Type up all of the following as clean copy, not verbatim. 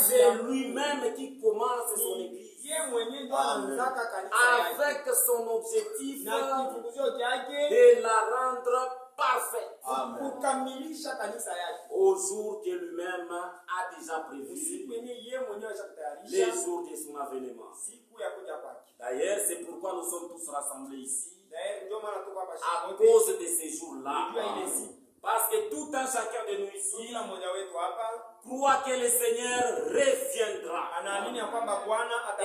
c'est lui-même qui commence son église avec son objectif de la rendre parfaite au jour que lui-même a déjà prévu, les jours de son avènement. D'ailleurs, c'est pourquoi nous sommes tous rassemblés ici à cause de ces jours-là. Parce que tout un chacun de nous ici croit que le Seigneur reviendra.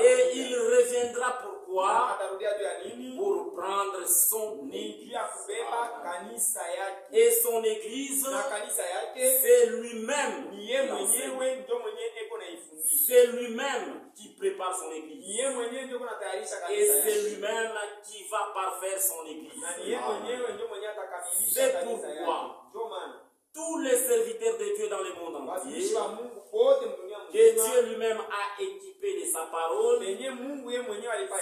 Et il reviendra pourquoi? Pour prendre son église. Et son église, c'est lui-même. C'est lui-même qui prépare son église. Et c'est lui-même qui va parfaire son église. C'est pourquoi tous les serviteurs de Dieu dans le monde entier, que Dieu lui-même a équipé de sa parole,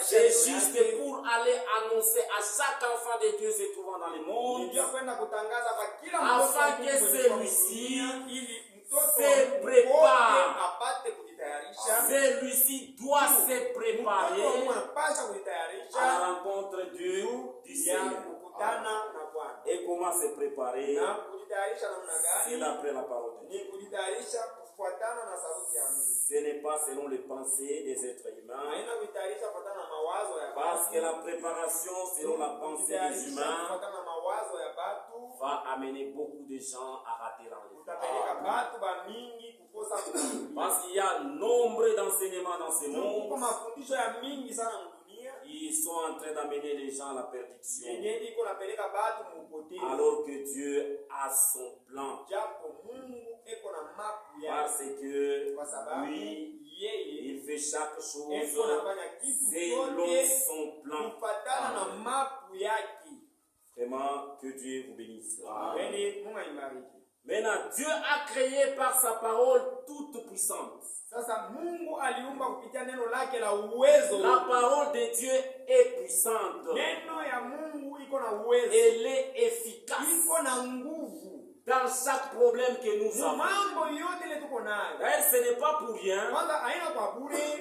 c'est juste pour aller annoncer à chaque enfant de Dieu se trouvant dans le monde, afin que celui-ci se prépare. Celui-ci doit se préparer à la rencontre du Seigneur. Et comment se préparer? C'est d'après la parole de Dieu. Ce n'est pas selon les pensées des êtres humains. Parce que la préparation selon la pensée des humains va amener beaucoup de gens à rater l'enlèvement. Parce qu'il y a nombre d'enseignements dans ce monde. Ils sont en train d'amener les gens à la perdition. Alors que Dieu a son plan. Parce que lui, il fait chaque chose selon son plan. Vraiment, que Dieu vous bénisse. Maintenant, Dieu a créé par sa parole toute puissante. La parole de Dieu est puissante. Elle est efficace dans chaque problème que nous avons. D'ailleurs, ce n'est pas pour rien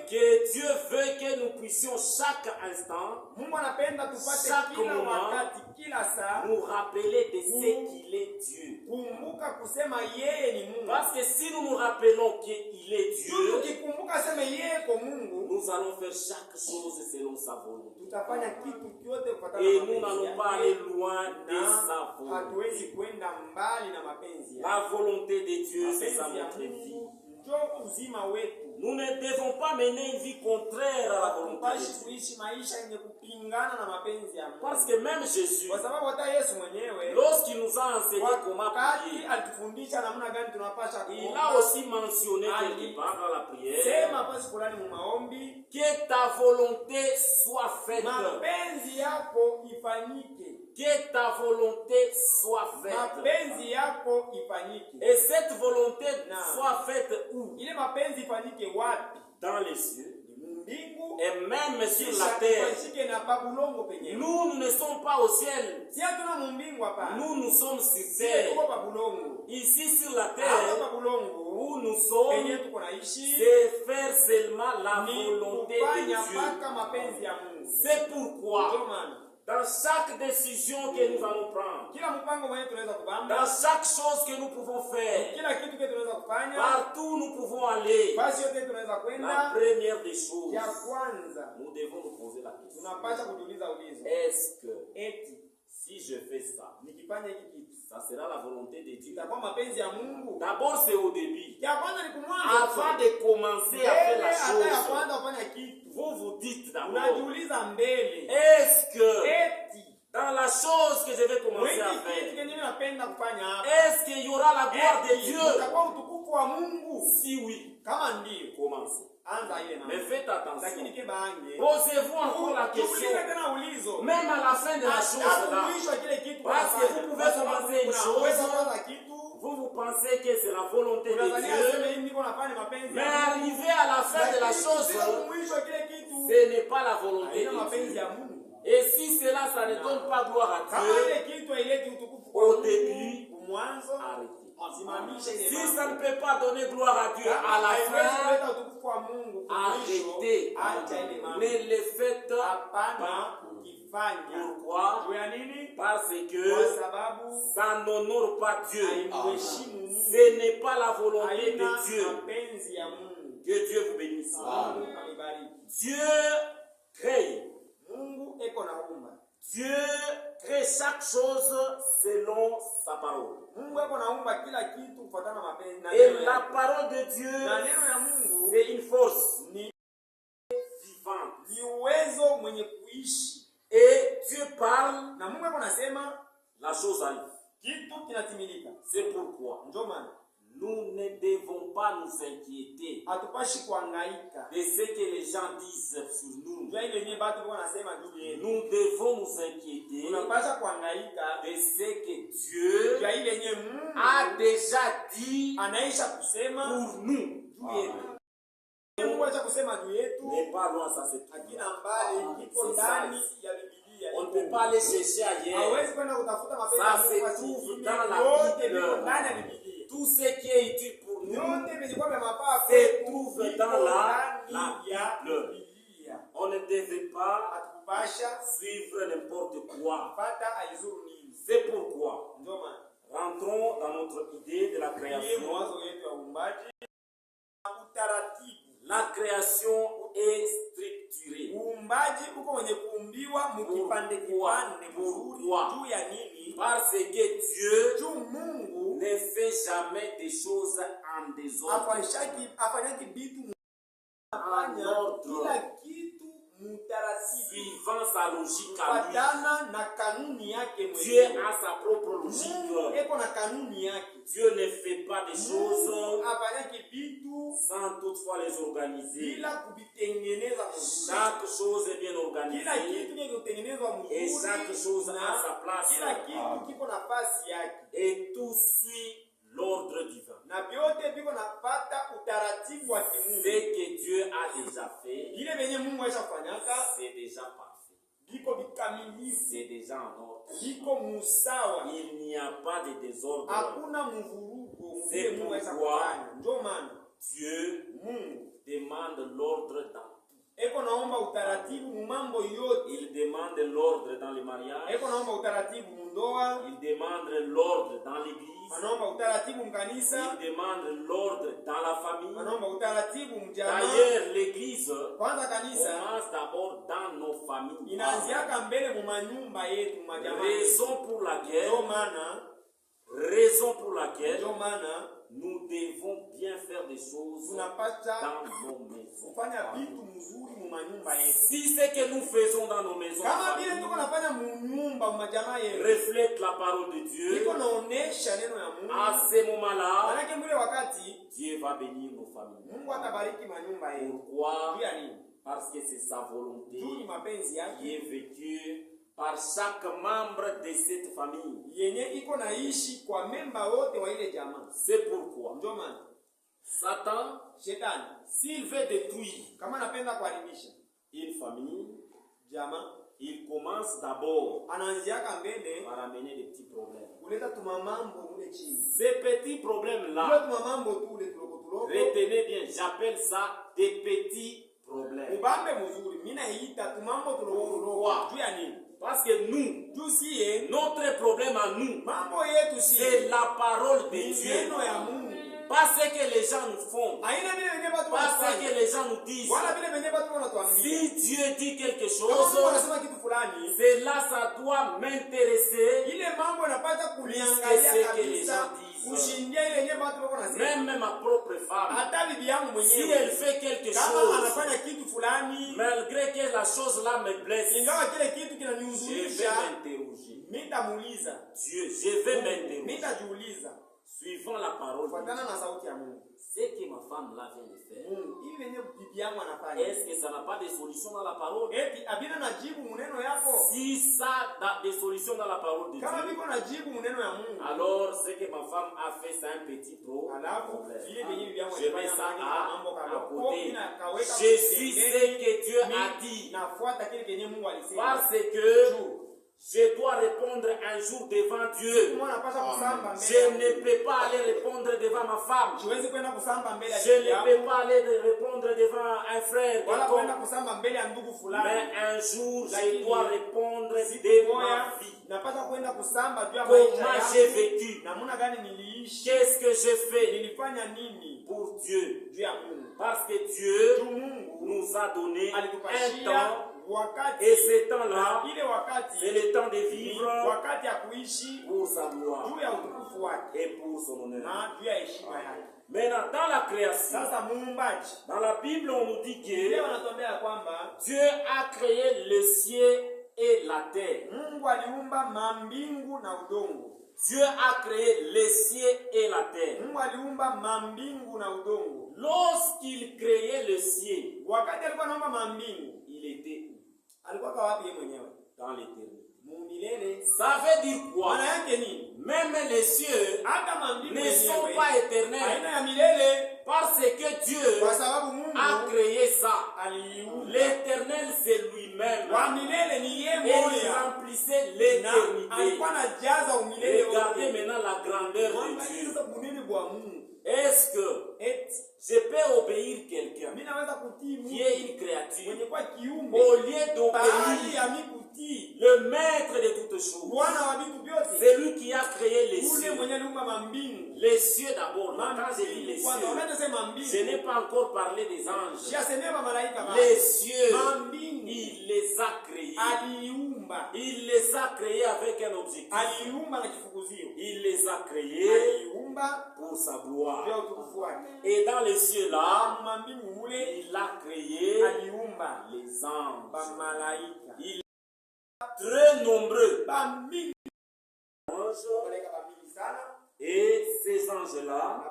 que Dieu veut que nous puissions chaque instant, chaque moment, nous rappeler de ce qu'il est Dieu. Parce que si nous nous rappelons qu'il est Dieu, nous allons faire chaque chose selon sa volonté. Et nous n'allons pas aller loin de sa volonté. La volonté de Dieu, c'est sa notre vie. Nous ne devons pas mener une vie contraire à la volonté de Dieu. Parce que même Jésus, lorsqu'il nous a enseigné comment prier, il a aussi mentionné quelque part dans la prière que ta volonté soit faite. Que ta volonté soit faite. Et cette volonté soit faite où? Dans les cieux. Et même sur la terre. Nous ne sommes pas au ciel. Nous sommes sur terre. Ici sur la terre, où nous sommes, c'est faire seulement la volonté de Dieu. C'est pourquoi dans chaque décision que nous allons prendre, dans chaque chose que nous pouvons faire, partout nous pouvons aller, la première des choses, nous devons nous poser la question: est-ce que si je fais ça, ça sera la volonté de Dieu? D'abord, c'est au début. Avant de commencer à faire la chose, vous vous dites d'abord: est-ce que dans la chose que je vais commencer à faire, est-ce qu'il y aura la gloire de Dieu? Si oui, commencez. Mais faites attention. Posez-vous encore la question, même à la fin de la chose là. Parce que vous pouvez commencer une chose, vous pensez que c'est la volonté de Dieu, mais arrivé à la fin de la chose, ce n'est pas la volonté de Dieu. Et si cela, ça ne donne pas gloire à Dieu, au début, arrêtez. Si ça ne peut pas donner gloire à Dieu à la fin, arrêtez. Ne le faites pas. Pourquoi? Parce que ça n'honore pas Dieu. Ce n'est pas la volonté de Dieu. Que Dieu vous bénisse. Dieu crée. Dieu crée chaque chose selon sa parole. Et la parole de Dieu, c'est une force vivante. Et Dieu parle, la chose arrive. C'est pourquoi nous ne devons pas nous inquiéter de ce que les gens disent sur nous. Nous devons nous inquiéter de ce que Dieu a déjà dit pour nous. Mais pas loin, ça c'est on ne peut pas aller chercher ailleurs. Ça se trouve dans la Bible. Tout ce qui est utile pour nous se trouve dans la Bible. On ne devait pas suivre n'importe quoi. C'est pourquoi rentrons dans notre idée de la création. La création est structurée. Pourquoi? Parce que Dieu ne fait jamais des choses en désordre. En ordre. Suivant sa logique à lui. Dieu a sa propre logique. Dieu ne fait pas des choses sans toutefois les organiser. Chaque chose est bien organisée et chaque chose a sa place. Et tout suit l'ordre divin. Ce que Dieu a déjà fait, c'est déjà parfait. C'est déjà en ordre. Il n'y a pas de désordre. C'est pourquoi Dieu demande l'ordre dans tout. Il demande l'ordre dans le mariage. Il demande l'ordre dans l'église. Il demande l'ordre dans la famille. D'ailleurs, l'église commence d'abord dans nos familles. Raison pour laquelle nous devons bien faire des choses dans nos maisons. Si ce que nous faisons dans nos maisons reflète la parole de Dieu, à ce moment-là, Dieu va bénir nos familles. Pourquoi? Parce que c'est sa volonté qui est vécue par chaque membre de cette famille. C'est pourquoi Satan, s'il veut détruire une famille, il commence d'abord par amener des petits problèmes. Ces petits problèmes-là, retenez bien, j'appelle ça des petits problèmes. Pourquoi? Parce que nous, notre problème à nous, c'est la parole de Dieu. Pas ce que les gens nous font. Pas ce que les gens nous disent. Si Dieu dit quelque chose, cela, ça doit m'intéresser plus que ce que les gens disent. Même ma propre femme, si elle fait quelque chose, malgré que la chose là me blesse, je vais m'interroger. Dieu, je vais m'interroger. Suivant la parole de Dieu. Ce que ma femme là vient de faire, est-ce que ça n'a pas de solution dans la parole? Si ça a des solutions dans la parole de Dieu, alors ce que ma femme a fait, c'est un petit problème. Je mets ça à côté. Je suis ce que Dieu a dit. Parce que Je dois répondre un jour devant Dieu. Je ne peux pas aller répondre devant ma femme. Je ne peux pas aller répondre devant un frère. Mais un jour, je dois répondre de ma vie. Comment j'ai vécu? Qu'est-ce que j'ai fait pour Dieu? Parce que Dieu nous a donné un temps. Et ce temps-là, c'est le temps de vivre pour sa gloire et pour son honneur. Maintenant, dans la création, dans la Bible, on nous dit que Dieu a créé le ciel et la terre. Dieu a créé le ciel et la terre. Lorsqu'il créait le ciel, il était dans l'éternité. Ça veut dire quoi? Même les cieux ne sont pas éternels parce que Dieu a créé ça. L'éternel, c'est lui-même. Et il remplissait l'éternité. Regardez maintenant la grandeur de Dieu. Est-ce que je peux obéir quelqu'un qui est une créature au lieu d'obéir le maître de toutes choses? C'est lui qui a créé les cieux. Les cieux d'abord. Quand j'ai dit les cieux, je n'ai pas encore parlé des anges. Les cieux, il les a créés. Il les a créés avec un objectif. Il les a créés pour sa gloire. Et dans les cieux là, il a créé les anges. Il est très nombreux. Et ces anges-là,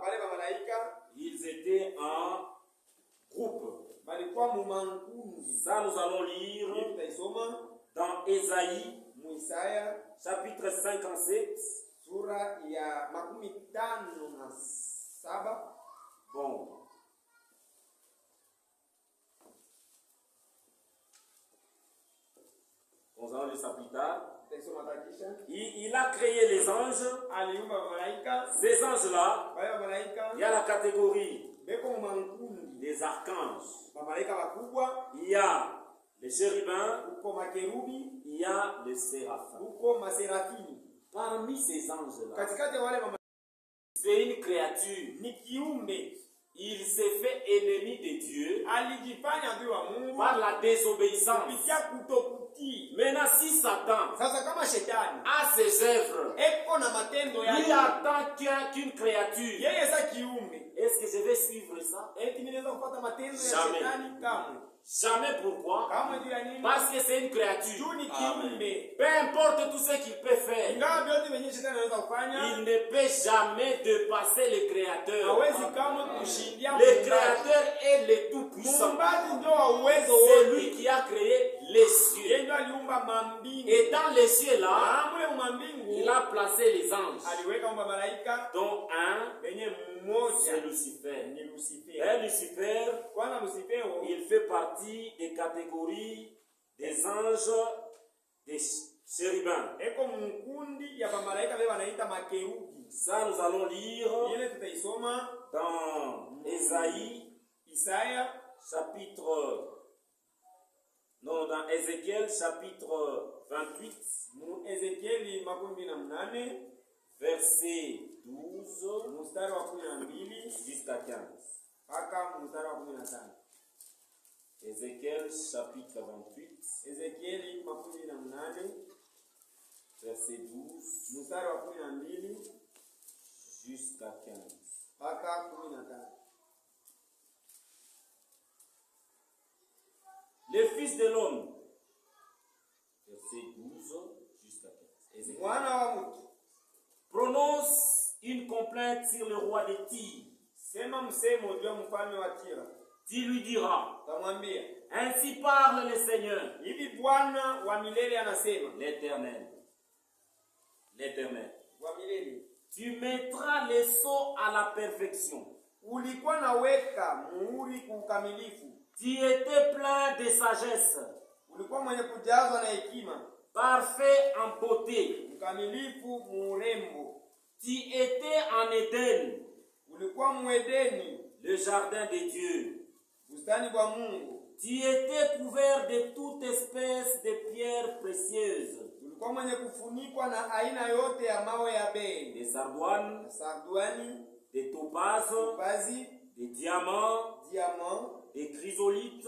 ils étaient en groupe. Ça, nous allons lire dans Ésaïe, chapitre 57. Bon. Nous allons lire ça plus tard. Il a créé les anges. Ces anges-là, il y a la catégorie des archanges. Il y a les chérubins. Il y a les séraphins. Parmi ces anges-là, c'est une créature. Il s'est fait ennemi de Dieu par la désobéissance. Maintenant, si Satan a ses œuvres, lui attend qu'une créature. Est-ce que je vais suivre ça? Jamais. Jamais. Pourquoi? Parce que c'est une créature. Peu importe tout ce qu'il peut faire, il ne peut jamais dépasser le Créateur. Le Créateur est le Tout-Puissant. C'est lui qui a créé les cieux. Et dans les cieux là, il a placé les anges, dont un, c'est Lucifer. Et Lucifer, il fait partie des catégories des anges, des chérubins. Ça, nous allons lire dans Ésaïe, dans Ézéchiel chapitre 28, verset 12 jusqu'à 15. Ézéchiel chapitre 28, verset 12 jusqu'à 15. Les fils de l'homme, verset 12 jusqu'à 15. Prononce une complainte sur le roi de Tyr. Tu lui diras, ainsi parle le Seigneur, l'Éternel. Tu mettras les sceaux à la perfection. Tu étais plein de sagesse. parfait en beauté. Mkamilifu murembo. Tu étais en Éden, ulikuwa muedeni, le jardin de Dieu. bustani bwa Mungu. Tu étais couvert de toute espèce de pierres précieuses. Ulikuwa mwenye kufunikwa na aina yote ya mawe ya bei. Des sarduani, des topazes, des diamants, des chrysolites,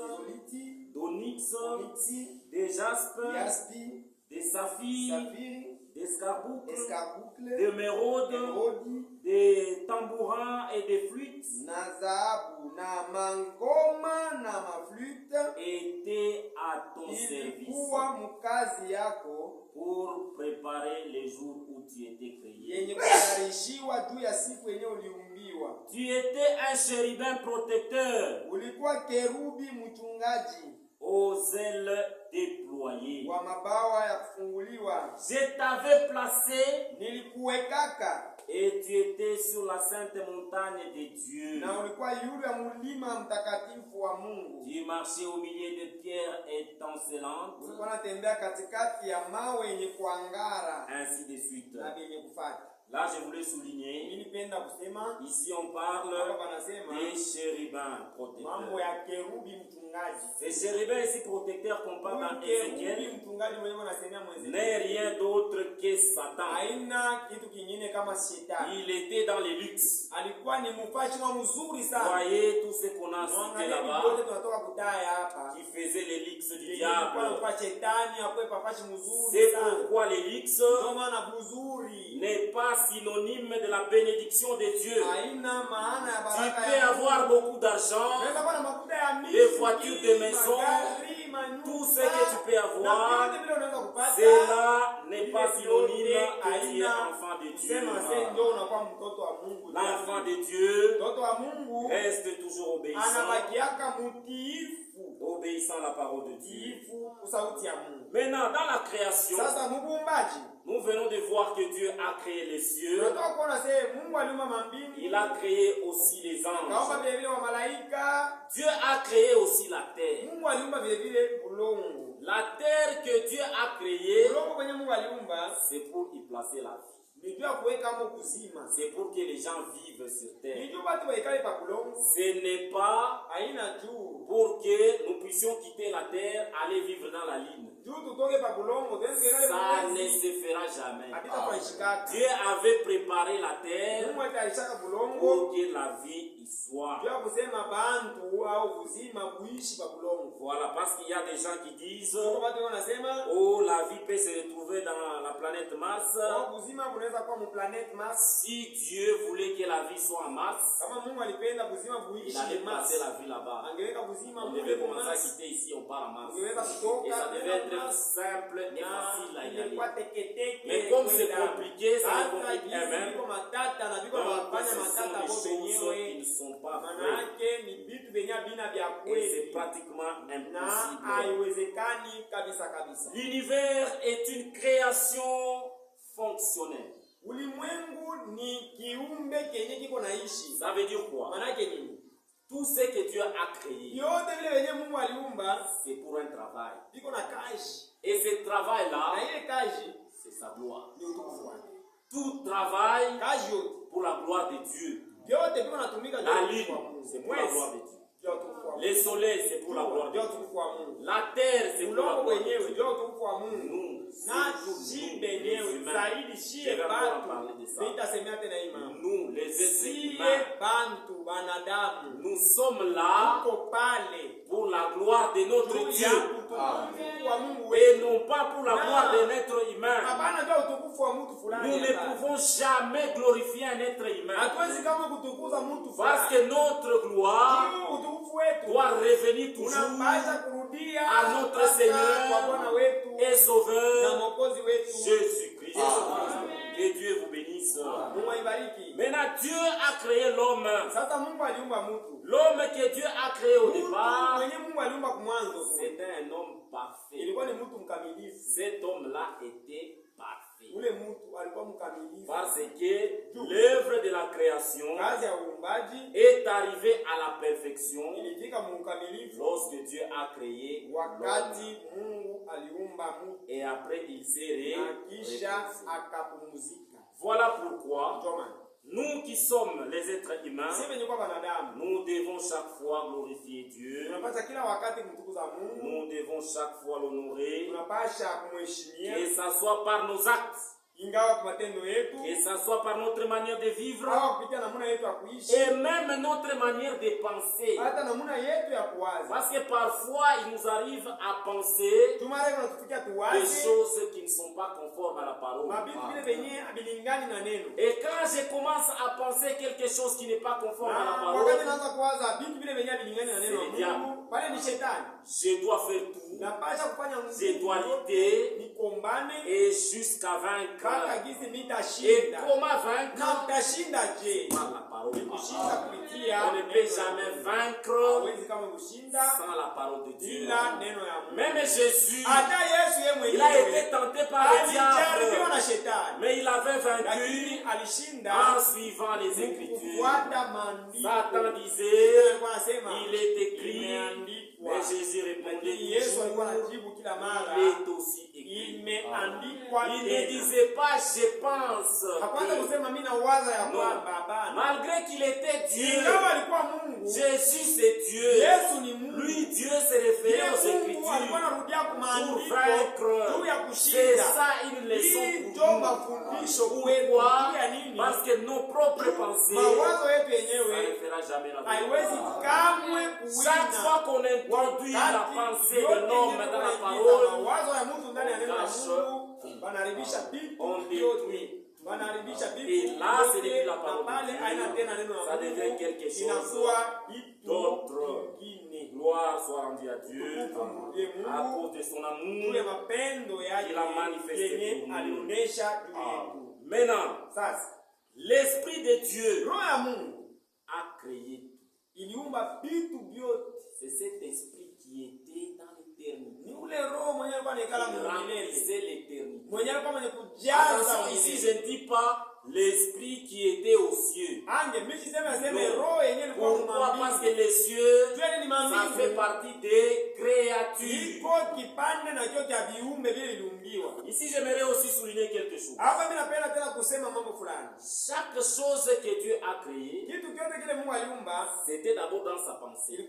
d'onyx, des jaspes, des saphirs, des scarboucles, des méraudes, des tambourins et des flûtes, étaient à ton service pour préparer les jours où tu étais créé. Tu étais un chérubin protecteur aux ailes déployées. Je t'avais placé et tu étais sur la sainte montagne de Dieu. Tu marchais au milieu de pierres étincelantes. Ainsi de suite. Là, je voulais souligner, ici on parle des chérubins protecteurs. Ces chérubins ici protecteurs qu'on parle dans Ézéchiel n'est rien d'autre que Satan. Il était dans les luxes. Voyez tout ce qu'on a cité là-bas, qui faisait les luxes du diable. C'est pourquoi les luxes n'est pas synonyme de la bénédiction de Dieu. Tu peux avoir beaucoup d'argent, des voitures, des maisons, tout ce que tu peux avoir, cela n'est pas synonyme que tu es enfant de Dieu. L'enfant de Dieu reste toujours obéissant à la parole de Dieu. Maintenant, dans la création, nous venons de voir que Dieu a créé les cieux. Il a créé aussi les anges. Dieu a créé aussi la terre. La terre que Dieu a créée, c'est pour y placer la vie. C'est pour que les gens vivent sur terre. Ce n'est pas pour que nous puissions quitter la terre, aller vivre dans la ligne. Ça ne se fera jamais. Dieu avait préparé la terre pour que la vie y soit. Voilà, parce qu'il y a des gens qui disent oh, la vie peut se retrouver dans la planète Mars. Si Dieu voulait que la vie soit en Mars, il allait passer la vie là-bas. On devait commencer à quitter ici, on part en Mars. Et ça devait être simple et facile à y aller. Mais comme c'est compliqué, ça ne complique même. Donc ce sont des choses qui ne sont pas vraies. Et c'est pratiquement impossible. L'univers est une création fonctionnelle. Ça veut dire quoi? Tout ce que Dieu a créé, c'est pour un travail. Et ce travail-là, c'est sa gloire. Tout travail pour la gloire de Dieu. La lune, c'est pour la gloire de Dieu. Le soleil, c'est pour la gloire de Dieu. La terre, c'est pour la gloire de Dieu. Nous, nous, les êtres humains, nous sommes là pour la gloire de notre Dieu. Et non pas pour la gloire d'un être humain. Nous ne pouvons jamais glorifier un être humain. Parce que notre gloire doit revenir toujours à notre Seigneur et Sauveur Jésus-Christ. Que Dieu vous bénisse. Maintenant, Dieu a créé l'homme. L'homme que Dieu a créé au départ, c'était un homme parfait. Cet homme-là était parfait. Parce que l'œuvre de la création est arrivée à la perfection lorsque Dieu a créé l'homme. Et après il s'est reposé. Voilà pourquoi nous qui sommes les êtres humains, nous devons chaque fois glorifier Dieu. Nous devons chaque fois l'honorer. Que ça soit par nos actes, que ça soit par notre manière de vivre, et même notre manière de penser. Parce que parfois il nous arrive à penser des choses qui ne sont pas conformes à la parole. Et quand je commence à penser quelque chose qui n'est pas conforme à la parole, c'est le diable. Je dois faire tout, je dois lutter et jusqu'à vaincre. Et comment vaincre? Par la parole de Dieu. On ne peut jamais vaincre sans la parole de Dieu. Même Jésus, il a été tenté par le diable, mais il avait vaincu en suivant les Écritures. Satan disait, il est écrit, mais Jésus répondait, il est aussi écrit. Il ne disait pas je pense. Non. Malgré qu'il était Dieu, Jésus c'est Dieu. Lui Dieu s'est référé aux Écritures pour vaincre. C'est ça une leçon pour nous. Pourquoi? Parce que nos propres pensées, ça ne fera jamais la vérité. Chaque fois qu'on introduit la pensée de l'homme dans la parole, on détruit. Et là, c'est depuis la parole de Dieu. Ça devient quelque chose d'autre. Gloire soit rendue à Dieu à cause de son amour qu'il a manifesté pour nous. Maintenant, l'Esprit de Dieu a créé tout. C'est cet esprit qui était dans l'éternité. Il remplissait l'éternité. Attention, ici je ne dis pas l'esprit qui était aux cieux. Pourquoi? Parce que les cieux, ça fait partie des créatures. Ici j'aimerais aussi souligner quelque chose. Chaque chose que Dieu a créée, c'était d'abord dans sa pensée.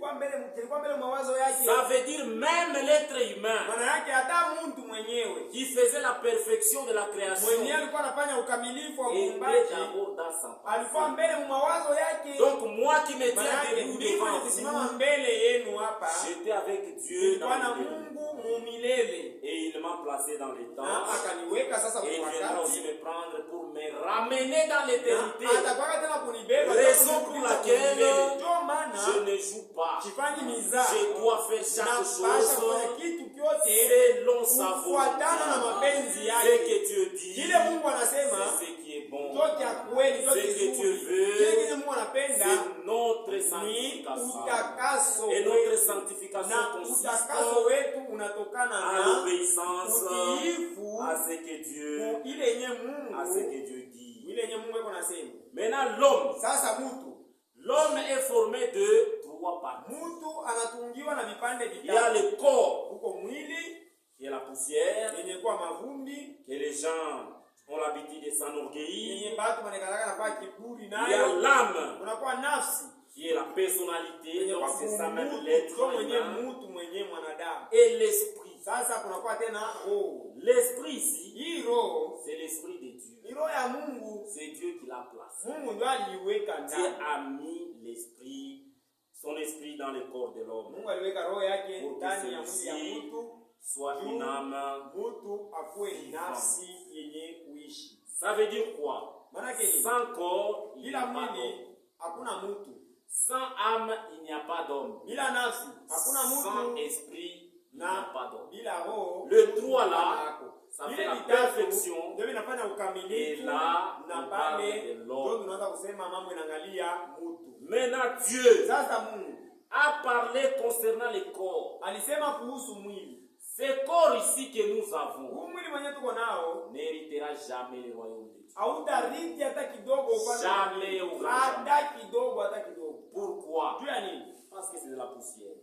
Ça veut dire même l'être humain qui faisait la perfection de la création était d'abord dans sa pensée. Donc moi qui me tiens debout devant vous, j'étais avec Dieu dans l'éternité. Et il m'a placé dans les temps. Et il viendra aussi me prendre pour me ramener dans l'éternité. Raison pour laquelle je ne joue pas. Je dois faire chaque chose selon sa volonté. Ce que Dieu dit, c'est ce qui est bon. Ce que Dieu veut, c'est notre sanctification. Et notre sanctification consiste à l'obéissance à ce que Dieu dit. Maintenant, l'homme est formé de 3 parties. Il y a le corps, qui est la poussière, que les gens ont l'habitude de s'enorgueillir. Il y a l'âme, qui est la personnalité, donc c'est ça même l'être humain. Et l'esprit. L'esprit ici, c'est l'esprit de Dieu. C'est Dieu qui l'a placé. Dieu a mis l'esprit, son esprit dans le corps de l'homme. Pour que celui-ci soit une âme vivante. Ça veut dire quoi? Sans corps, il n'y a pas d'homme. Sans âme, il n'y a pas d'homme. Sans esprit, il n'y a pas d'homme. Le 3 là, ça fait la perfection. Et là, on parle de l'homme. Maintenant, Dieu a parlé concernant les corps. Ce corps ici que nous avons n'héritera jamais le royaume de Dieu. Jamais au grand jamais. Pourquoi? Parce que c'est de la poussière.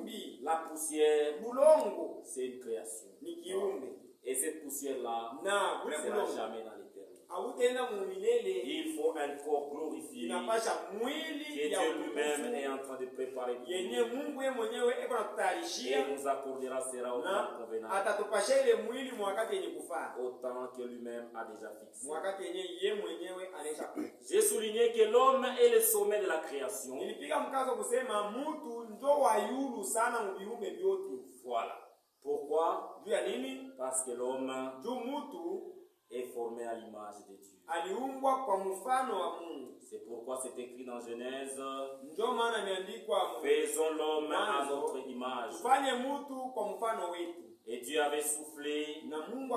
vumbi, La poussière, bulongo c'est une création. ni kiumbe. Et cette poussière-là Na ne ule sera bulongo jamais dans l'éternité. hautaenda mu milele. Il faut un corps glorifié Inapasha que mwili ya Dieu lui-même est utukufu en train de préparer pour yenye nous. Mungu yeye mwenyewe eko Et natutayarishia, nous accordera cela au temps na convenable, atatupasha ile mwili mwakati yenye kufaa, au temps que lui-même a déjà fixé. mwakati yenye ye mwenyewe anaisha kufa. J'ai souligné que l'homme est le sommet de la création. Nilipiga mkazo kusema mtu ndo wa yulu sana mu viumbe vyote. Voilà. Pourquoi? Juu ya nini? Parce que l'homme Juu mtu est formé à l'image de Dieu. aliumbwa kwa mfano wa Mungu. C'est pourquoi c'est écrit dans Genèse, Ndio maana imeandikwa faisons l'homme à notre image. tufanye mtu kwa mfano wetu. Et Dieu avait soufflé, Na Mungu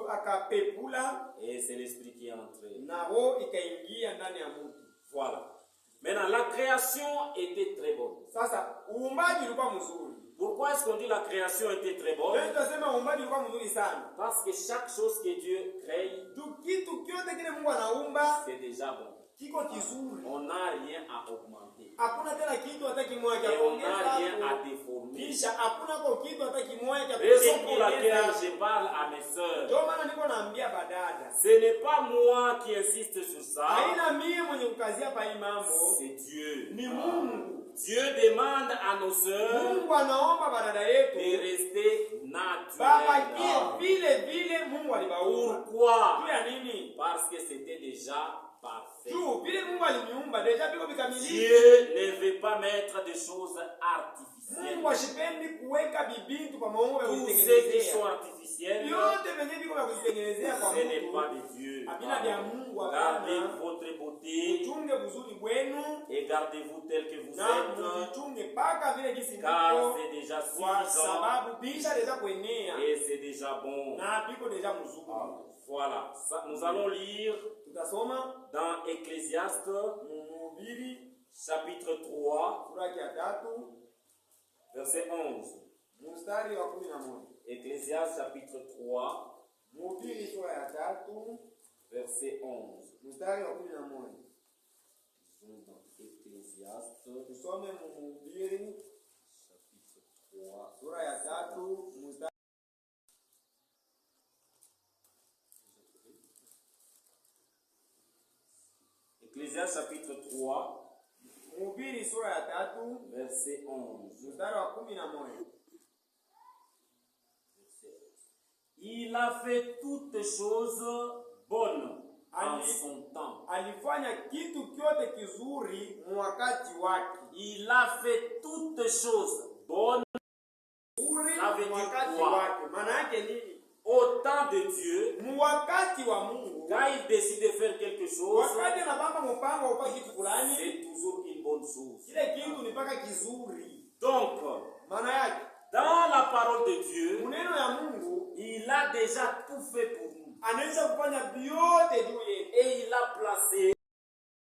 akapepula et c'est l'esprit qui est entré. na roho ikaingia ndani ya mtu. Voilà. Maintenant, la création était très bonne. Sasa uumbaji ulikuwa mzuri. Pourquoi est-ce qu'on dit la création était très bonne? Leo tunasema uumbaji ulikuwa mzuri sana. Parce que chaque chose que Dieu crée, Kitu kyote kile Mungu anaumba c'est déjà bon. kiko kizuri. On n'a rien à augmenter. Hakuna tena kitu hata kimoja cha Et on n'a kuongeza. rien à déformer. Kisha hakuna kwa kitu hata kimoja cha Raison pour laquelle kuongeza. je parle à mes sœurs. Ndio maana niko naambia badada. Ce n'est pas moi qui insiste sur ça. Haina mie mwenye kukazia hapa hii mambo. C'est Dieu. Ni Mungu. Dieu demande à nos sœurs Mungu anaomba badada yetu de rester babakie naturelles. vile vile Mungu alibaumba. Pourquoi? Juu ya nini? Parce que c'était déjà parfait. Juu vile Mungu aliniumba deja biko vikamilifu. Dieu ne veut pas mettre des choses artificielles. Mungu ashipendi kuweka bibintu kwa maombi ya Tout ce qui kutengenezea. sont artificiels, Yote venye viko vya kutengenezea kwa ce n'est Mungu. pas de Dieu. Habina vya Mungu Gardez hapana. votre beauté Chunge vizuri bwenu et gardez-vous tel que vous na êtes, mujichunge mpaka vile jinsi car mko, c'est déjà kwa suffisant sababu bisha deja kuenea et c'est déjà bon. na biko deja mzuri. Voilà, ça, nous allons lire Tutasoma dans Ecclésiaste, Mhubiri chapitre 3, sura ya 3 verset 11. mstari wa 11. Ecclésiaste, chapitre 3, Mhubiri sura ya 3 verset 11. mstari wa 11. Disons dans Ecclésiaste, Tusome Mhubiri chapitre 3, sura ya 3 mstari Ecclésiaste, chapitre 3, Mhubiri sura ya 3 verset 11. mstari wa 11. Il a fait toutes choses bonnes en son temps. Alifanya kitu kyote kizuri wakati wake. Il a fait toutes choses bonnes. Ça veut dire Wakati quoi? wake. Maana yake nini? Au temps de Dieu, Wakati wa Mungu. quand il décide de faire quelque chose, Wakati anapanga mpango kwa kitu fulani, c'est toujours une bonne chose. kile kitu ni paka kizuri. Donc, Maana yake dans la parole de Dieu, maneno ya Mungu il a déjà tout fait pour nous. anaweza kufanya vyote juu yetu. Et il a placé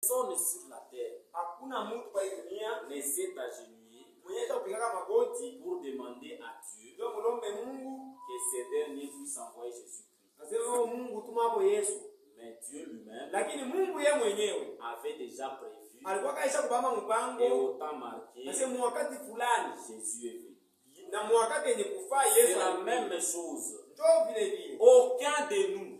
personne sur la terre Hakuna mtu kwa hii dunia ne s'est agenouillé mwenye kupiga magoti pour demander à Dieu ndio mulombe Mungu que ces derniers puissent envoyer Jésus-Christ. asema Mungu tuma hapo Yesu. Mais Dieu lui-même Lakini Mungu yeye mwenyewe avait déjà prévu alikuwa kaisha kupanga et mpango au temps marqué, nasema wakati fulani Jésus est venu. na wakati yenye kufaa C'est Yesu la même chose. ndio vile vile. Aucun de nous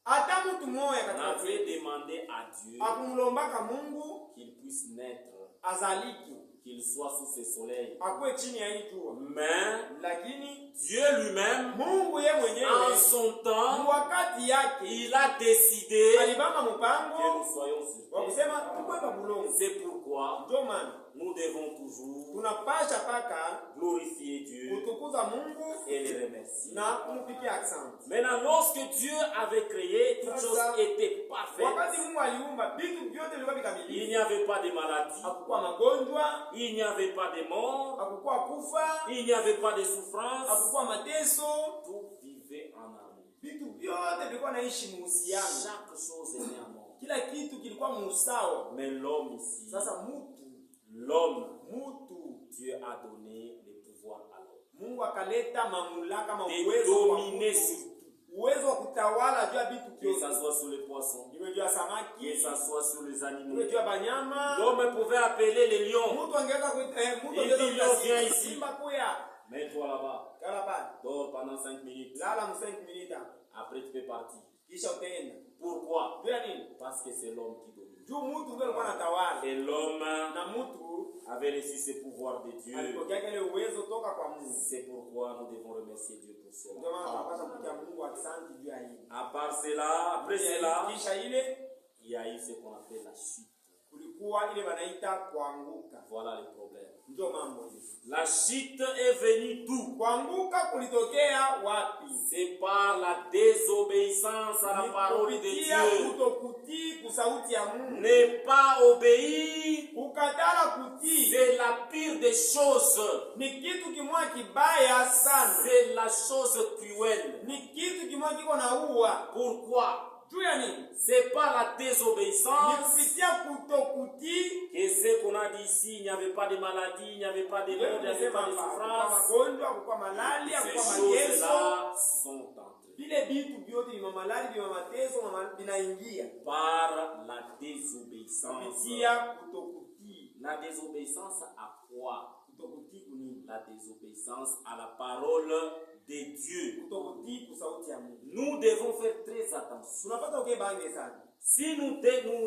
Hata mtu mmoja katika n'avait sisi demandé à Dieu akumlombaka Mungu qu'il puisse naître, azaliki qu'il soit sous ce soleil. akuwe chini ya hii jua, Mais lakini Dieu lui-même, Mungu yeye en mwenyewe son temps, wakati yake il a décidé alibanga que mpango nous soyons sur wa terre. kusema tukwe pa bulongo. C'est pourquoi Ndio maana nous devons toujours tunapasha paka glorifier Dieu kutukuza Mungu et le remercier. na kumpigia asante. Maintenant, lorsque Dieu avait créé, toutes choses étaient parfaites. Wakati Mungu aliumba vitu vyote vilikuwa Il vikamilifu, n'y avait pas de maladie, hakukuwa magonjwa, il n'y avait pas de mort, hakukuwa kufa, il n'y avait pas de souffrance. hakukuwa mateso. Tout vivait en harmonie. Vitu vyote vilikuwa naishi muhusiano, Chaque chose est née en mort. kila kitu kilikuwa muusawa. Mais l'homme ici, Sasa l'homme, mutu Dieu a donné le pouvoir à l'homme Mungu akaleta mamlaka de uwezo wa dominer mutu, sur tout. uwezo wa kutawala juu ya vitu Que ça vyote, soit sur les poissons, iwe juu ya que samaki, ça soit sur les animaux. iwe juu ya banyama. L'homme pouvait appeler les lions. Mtu angeweza kuita Il dit, lion, viens ici. simba 5 minutes. Lala 5 minutes. Après tu peux partir. Kisha utaenda. Pourquoi? Jua nini? Parce que c'est l'homme qui domine. Juu mtu ndio alikuwa anatawala. Et l'homme na mtu avait reçu ce pouvoir de Dieu. alipokea ile uwezo toka kwa Mungu. C'est pourquoi nous devons remercier Dieu pour cela. Ndio maana tunapaswa kumtia Mungu asante juu ya hili. À part cela, après cela, Kisha ile il y a eu ce qu'on appelle la chute. kulikuwa ile wanaita kuanguka. Voilà le problème. Ndio mambo hivi. La chute est venue d'où? Kuanguka kulitokea wapi? C'est par la désobéissance à la parole de Dieu. Kutokutii kusauti ya Mungu. Ne pas obéir, Kukatala kutii c'est la pire des choses. ni kitu kimoja kibaya sana. C'est la chose cruelle. Ni kitu kimoja kiko na uwa. Pourquoi? Juu ya nini? C'est par la Ni désobéissance kupitia kutokutii. que ce qu'on a dit ici, il n'y avait pas de maladie, il n'y avait pas de mort, il n'y avait pas de souffrance. Magonjwa, kwa malali, Ces kwa mateso. choses-là sont entrées Vile vitu vyote ni malali, ni mateso, vinaingia par la désobéissance. kupitia kutokutii. La désobéissance à quoi? Kutokutii kunini? La désobéissance à la parole de Dieu. Kutokutii kusauti ya Mungu. Nous devons faire très attention. Tunapata ukebange sana. Si nous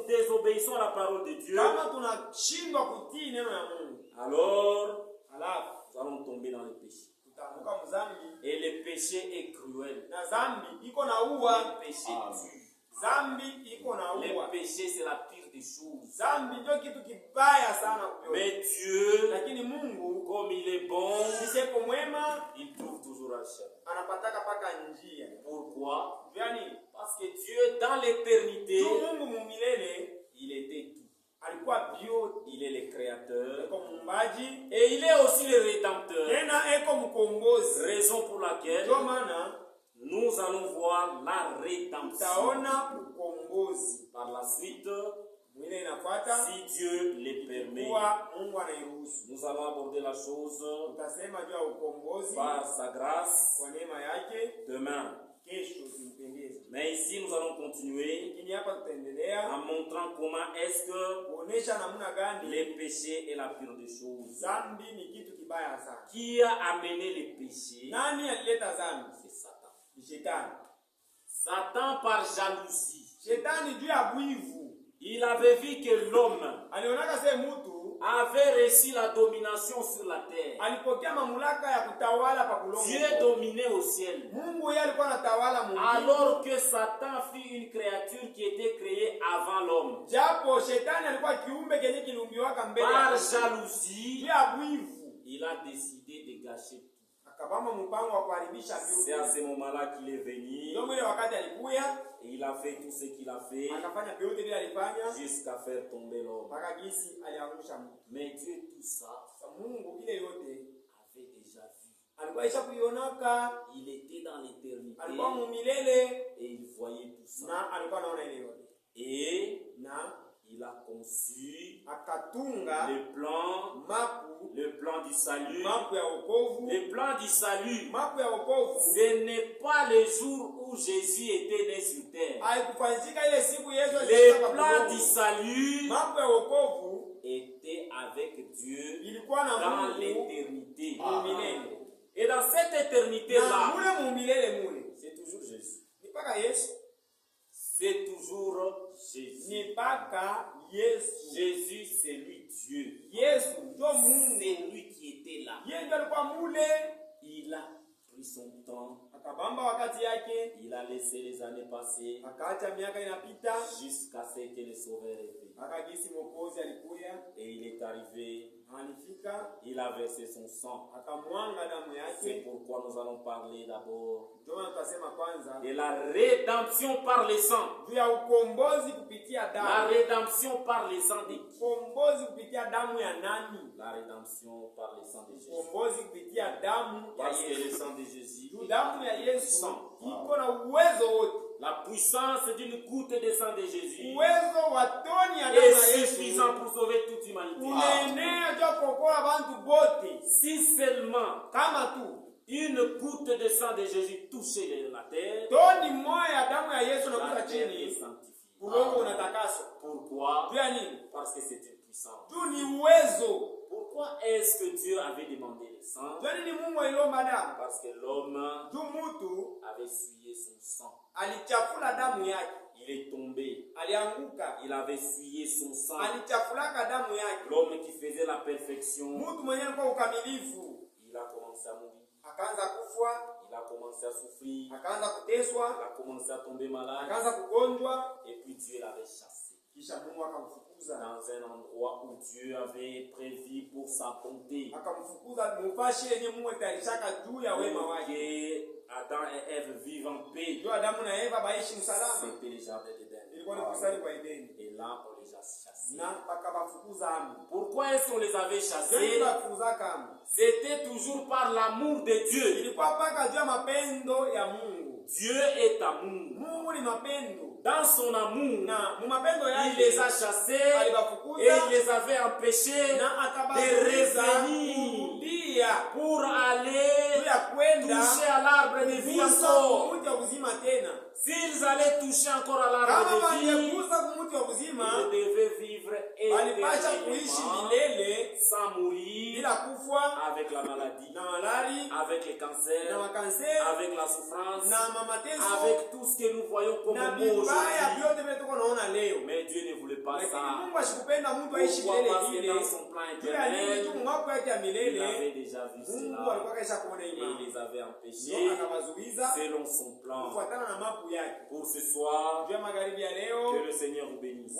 désobéissons à la parole de Dieu, Kama tunashindwa kutii neno ya Mungu, alors alafu nous allons tomber dans le péché. tutaanguka mzambi. Et le péché est cruel. Na zambi iko na uwa. Le péché tue. Zambi iko na Le uwa. péché, c'est la pire des choses. Zambi ndio kitu kibaya sana kupewa. Mais Dieu, Lakini Mungu comme il est bon, niseko mwema il trouve toujours un chemin. anapataka paka njia. Pourquoi? Yaani Parce que Dieu, dans l'éternité, Mungu mumilele il était tout. alikuwa bio Il est le créateur. eko muumbaji Et il est aussi le rédempteur. tena eko mkombozi. Raison pour laquelle Ndio maana nous allons voir la rédemption. taona ukombozi. Par la suite, Mwile inafuata si Dieu le permet, kwa Mungu anairuhusu. nous allons aborder la chose Tutasema juu ya ukombozi par sa grâce kwa neema yake demain. kesho kimpendeze. Mais ici, nous allons continuer Lakini hapa tutaendelea en montrant comment est-ce que kuonesha namna gani le péché est la pire des choses. zambi ni kitu kibaya sana. Qui a amené le péché? Nani alileta zambi? C'est Satan. Ni shetani. Satan, par jalousie, Shetani juu ya bwivu il avait vu que l'homme alionaka se mtu avait reçu la domination sur la terre. alipokea mamlaka ya kutawala pa kulongo. Dieu dominait au ciel. Mungu yeye alikuwa anatawala Mungu. Alors que Satan fut une créature qui était créée avant l'homme. Japo shetani alikuwa kiumbe kenye kilumbiwaka mbele. Par jalousie, ya bwivu il a décidé de gâcher tout. akabamba mpango wa kuharibisha vitu. C'est à ce moment-là qu'il est venu. Ndio ile wakati alikuya Et il a fait tout ce qu'il a fait akafanya vyote vile alifanya jusqu'à faire tomber l'homme. mpaka gisi aliangusha mtu. Mais Dieu, tout ça, Mungu ile yote avait déjà vu. alikuwa isha kuionaka, Il était dans l'éternité alikuwa mumilele et il voyait tout ça. na alikuwa anaona ile yote. Et Na il a conçu akatunga le plan du salut. mapu ya wokovu. Le plan du salut, Mapu ya wokovu ce n'est pas le jour où Jésus était né sur terre. haikufanyika ile siku Yesu Le plan du salut mapu ya wokovu était avec Dieu ilikuwa na dans Mungu l'éternité. mumilele. Et dans cette Na éternité-là, mule mumilele mule c'est toujours Jésus. ni paka Yesu. C'est toujours Jésus. Ni paka Yesu. Jésus, c'est lui Dieu. Yesu ndio Mungu. C'est lui qui était là. Yeye ndio alikuwa mule. Il a pris son temps. Akabamba wakati yake. Il a laissé les années passer Akaacha miaka inapita jusqu'à ce que le Sauveur est venu. akagisi Mwokozi alikuya. Et il est arrivé. Alifika Il a versé son sang. akamwanga damu C'est yake. pourquoi nous allons parler d'abord Ndio tutasema kwanza de la rédemption par le sang. juu ya ukombozi kupitia La damu. rédemption par le sang de qui? Ukombozi kupitia damu ya nani? La rédemption par le sang de Jésus. Ukombozi kupitia damu ya Parce que Yesu. le sang de Jésus, Damu ya Yesu Sang. iko na uwezo wote. la puissance d'une goutte de sang de Jésus Uwezo wa toni ya damu est ya Yesu suffisant pour sauver toute humanité. unaenea juu kuokoa bantu bote. Si seulement Kama tu une goutte de sang de Jésus touchait la terre, toni moja ya damu ya Yesu la nakuta terre est chini, sanctifiée. udongo unatakaswa. Pourquoi? Juu ya nini? Parce que c'est une puissance. Tu ni uwezo. Pourquoi est-ce est-ce que Dieu avait demandé le sang? Parce que l'homme avait essuyé son sang. Il est tombé. Il avait essuyé son sang. L'homme qui faisait la perfection, il a commencé à mourir. Il a commencé à souffrir. Il a commencé à tomber malade. Et puis Dieu l'avait chassé dans un endroit où Dieu avait prévu pour sa bonté. Que Adam et Ève vivent en paix. C'était le jardin d'Éden. Et là, on les a chassés. Pourquoi est-ce qu'on les avait chassés? C'était toujours par l'amour de Dieu. Dieu est amour. Dans son amour, il les a chassés et il les avait empêchés de revenir pour aller toucher à l'arbre de vie encore. S'ils allaient toucher encore à l'arbre de vie, ils devaient vivre éternellement sans mourir, avec la maladie, avec les cancers, avec la souffrance, avec tout ce que nous voyons comme mort aujourd'hui. Mais Dieu ne voulait pas ça. Pourquoi? Parce que dans son plan éternel, il avait déjà vu cela et il les avait empêchés selon son plan. Pour ce soir, que le Seigneur vous bénisse.